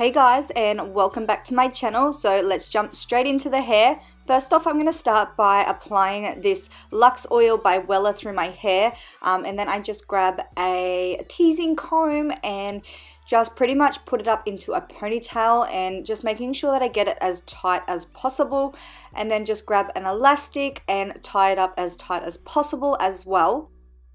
Hey guys, and welcome back to my channel. So let's jump straight into the hair. First off, I'm going to start by applying this Luxe Oil by Wella through my hair, and then I just grab a teasing comb and just pretty much put it up into a ponytail, and just making sure that I get it as tight as possible, and then just grab an elastic and tie it up as tight as possible as well.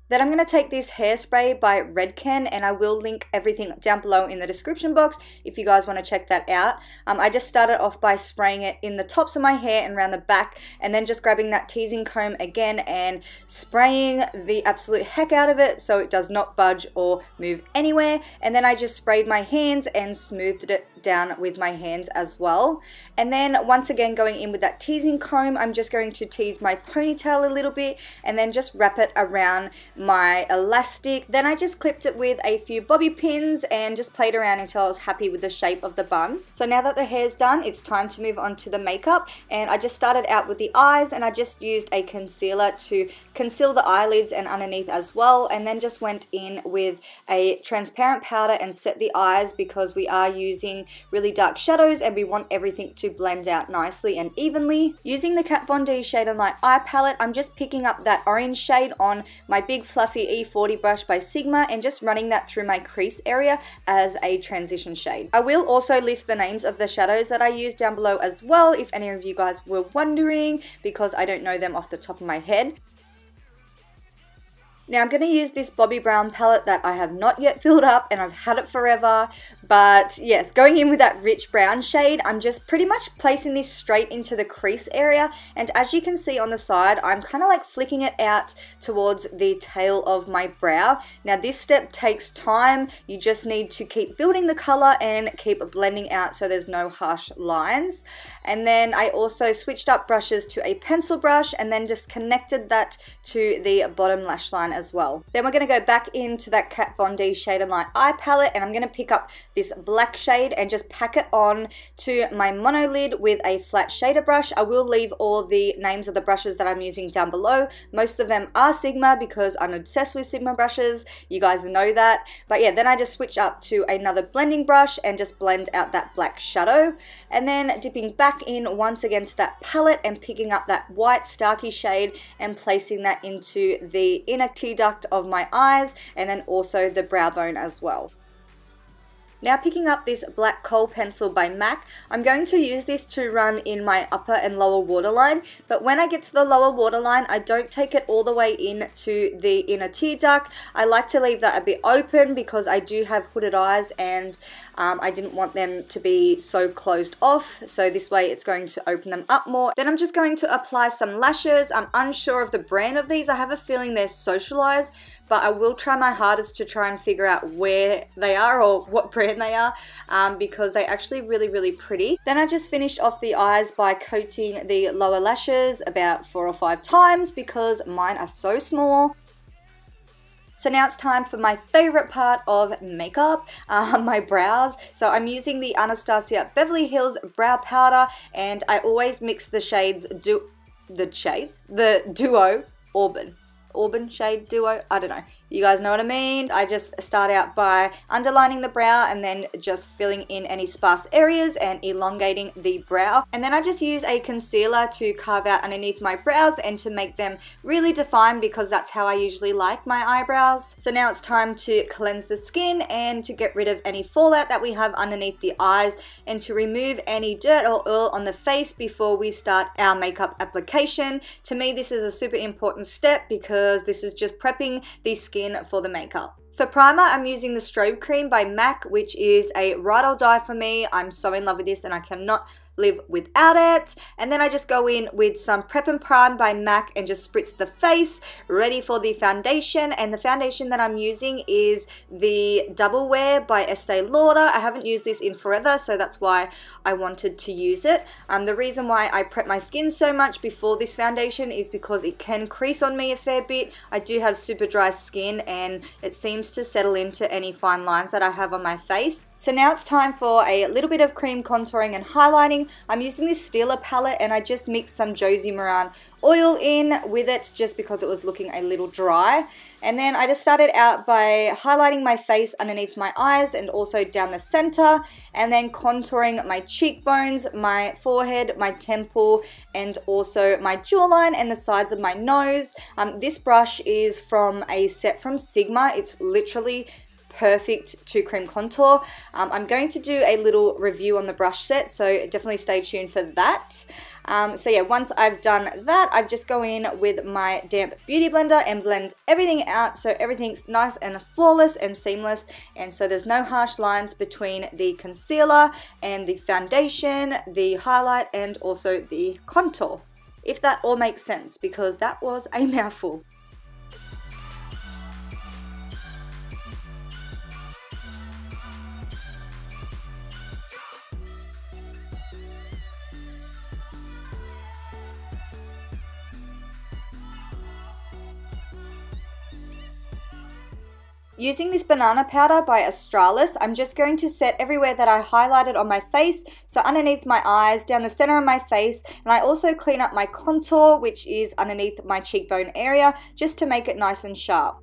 Then I'm going to take this Hairspray by Redken, and I will link everything down below in the description box if you guys want to check that out. I just started off by spraying it in the tops of my hair and around the back, and then just grabbing that teasing comb again and spraying the absolute heck out of it so it does not budge or move anywhere. And then I just sprayed my hands and smoothed it down with my hands as well. And then once again, going in with that teasing comb, I'm just going to tease my ponytail a little bit and then just wrap it around my elastic. Then I just clipped it with a few bobby pins and just played around until I was happy with the shape of the bun. So now that the hair's done, it's time to move on to the makeup, and I just started out with the eyes, and I just used a concealer to conceal the eyelids and underneath as well, and then just went in with a transparent powder and set the eyes because we are using really dark shadows and we want everything to blend out nicely and evenly. Using the Kat Von D Shade and Light Eye Palette, I'm just picking up that orange shade on my big fluffy E40 brush by Sigma and just running that through my crease area as a transition shade. I will also list the names of the shadows that I use down below as well if any of you guys were wondering, because I don't know them off the top of my head. Now I'm going to use this Bobbi Brown palette that I have not yet filled up, and I've had it forever, but yes, going in with that rich brown shade, I'm just pretty much placing this straight into the crease area, and as you can see on the side, I'm kind of like flicking it out towards the tail of my brow. Now this step takes time, you just need to keep building the color and keep blending out so there's no harsh lines. And then I also switched up brushes to a pencil brush and then just connected that to the bottom lash line as well. Then we're going to go back into that Kat Von D Shade and Light Eye Palette, and I'm going to pick up this black shade and just pack it on to my monolid with a flat shader brush. I will leave all the names of the brushes that I'm using down below. Most of them are Sigma because I'm obsessed with Sigma brushes. You guys know that. But yeah, then I just switch up to another blending brush and just blend out that black shadow. And then dipping back in once again to that palette and picking up that white Starkey shade and placing that into the inner tear duct of my eyes, and then also the brow bone as well. Now picking up this black Kohl pencil by MAC, I'm going to use this to run in my upper and lower waterline, but when I get to the lower waterline, I don't take it all the way in to the inner tear duct. I like to leave that a bit open because I do have hooded eyes, and I didn't want them to be so closed off, so this way it's going to open them up more. Then I'm just going to apply some lashes. I'm unsure of the brand of these. I have a feeling they're Socialized, but I will try my hardest to try and figure out where they are or what brand they are, because they're actually really pretty. Then I just finished off the eyes by coating the lower lashes about 4 or 5 times because mine are so small. So now it's time for my favorite part of makeup, my brows. So I'm using the Anastasia Beverly Hills Brow Powder, and I always mix the shades, the duo Auburn shade duo, I don't know, you guys know what I mean. I just start out by underlining the brow and then just filling in any sparse areas and elongating the brow, and then I just use a concealer to carve out underneath my brows and to make them really defined because that's how I usually like my eyebrows. So now it's time to cleanse the skin and to get rid of any fallout that we have underneath the eyes, and to remove any dirt or oil on the face before we start our makeup application. To me, this is a super important step because this is just prepping the skin for the makeup. For primer, I'm using the Strobe Cream by MAC, which is a ride or die for me. I'm so in love with this and I cannot live without it. And then I just go in with some Prep and Prime by MAC and just spritz the face, ready for the foundation. And the foundation that I'm using is the Double Wear by Estee Lauder. I haven't used this in forever, so that's why I wanted to use it. The reason why I prep my skin so much before this foundation is because it can crease on me a fair bit. I do have super dry skin and it seems to settle into any fine lines that I have on my face. So now it's time for a little bit of cream contouring and highlighting. using. I'm using this Stila palette, and I just mixed some Josie Maran oil in with it just because it was looking a little dry. And then I just started out by highlighting my face underneath my eyes and also down the center, and then contouring my cheekbones, my forehead, my temple, and also my jawline and the sides of my nose. This brush is from a set from Sigma. It's literally perfect to cream contour. I'm going to do a little review on the brush set, so definitely stay tuned for that. So yeah, once I've done that, I just go in with my damp beauty blender and blend everything out so everything's nice and flawless and seamless, and so there's no harsh lines between the concealer and the foundation, the highlight, and also the contour. If that all makes sense, because that was a mouthful. Using this banana powder by Australis, I'm just going to set everywhere that I highlighted on my face, so underneath my eyes, down the center of my face, and I also clean up my contour, which is underneath my cheekbone area, just to make it nice and sharp.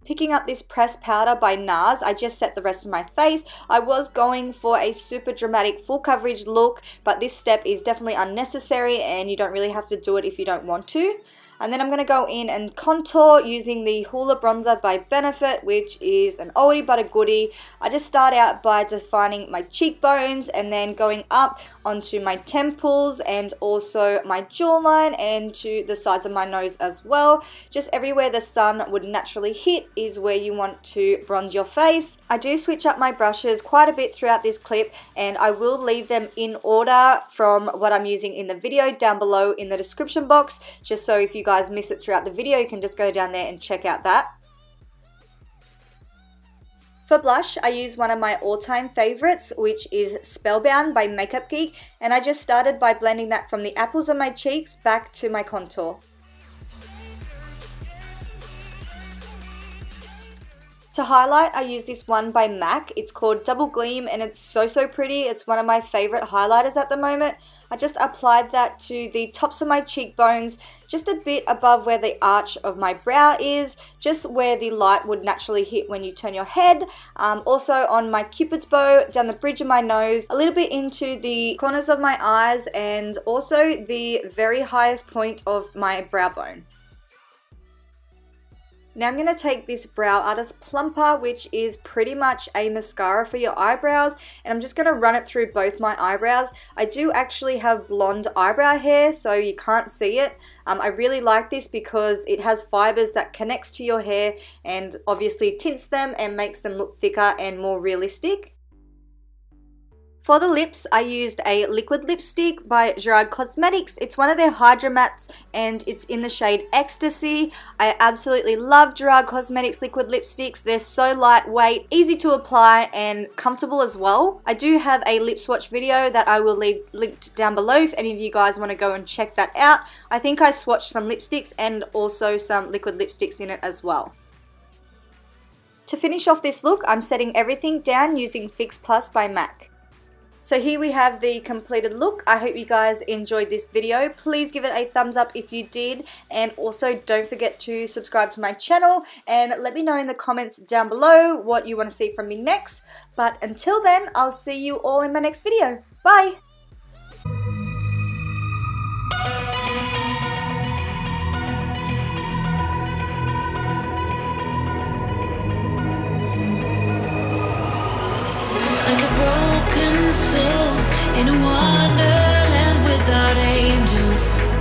Picking up this pressed powder by Nars, I just set the rest of my face. I was going for a super dramatic full coverage look, but this step is definitely unnecessary and you don't really have to do it if you don't want to. And then I'm going to go in and contour using the Hoola bronzer by Benefit, which is an oldie but a goodie. I just start out by defining my cheekbones and then going up onto my temples and also my jawline and to the sides of my nose as well. Just everywhere the sun would naturally hit is where you want to bronze your face. I do switch up my brushes quite a bit throughout this clip, and I will leave them in order from what I'm using in the video down below in the description box, just so if you guys miss it throughout the video, you can just go down there and check out that. For blush, I use one of my all-time favorites, which is Spellbound by Makeup Geek, and I just started by blending that from the apples of my cheeks back to my contour. To highlight, I use this one by MAC. It's called Double Gleam, and it's so pretty. It's one of my favorite highlighters at the moment. I just applied that to the tops of my cheekbones, just a bit above where the arch of my brow is, just where the light would naturally hit when you turn your head. Also on my cupid's bow, down the bridge of my nose, a little bit into the corners of my eyes, and also the very highest point of my brow bone. Now I'm going to take this Brow Artist Plumper, which is pretty much a mascara for your eyebrows, and I'm just going to run it through both my eyebrows. I do actually have blonde eyebrow hair, so you can't see it. I really like this because it has fibers that connects to your hair and obviously tints them and makes them look thicker and more realistic. For the lips, I used a liquid lipstick by Gerard Cosmetics. It's one of their Hydra Mattes and it's in the shade Ecstasy. I absolutely love Gerard Cosmetics liquid lipsticks. They're so lightweight, easy to apply, and comfortable as well. I do have a lip swatch video that I will leave linked down below if any of you guys want to go and check that out. I think I swatched some lipsticks and also some liquid lipsticks in it as well. To finish off this look, I'm setting everything down using Fix Plus by MAC. So here we have the completed look. I hope you guys enjoyed this video. Please give it a thumbs up if you did, and also don't forget to subscribe to my channel and let me know in the comments down below what you want to see from me next. But until then, I'll see you all in my next video. Bye! Soul in a wonderland without angels.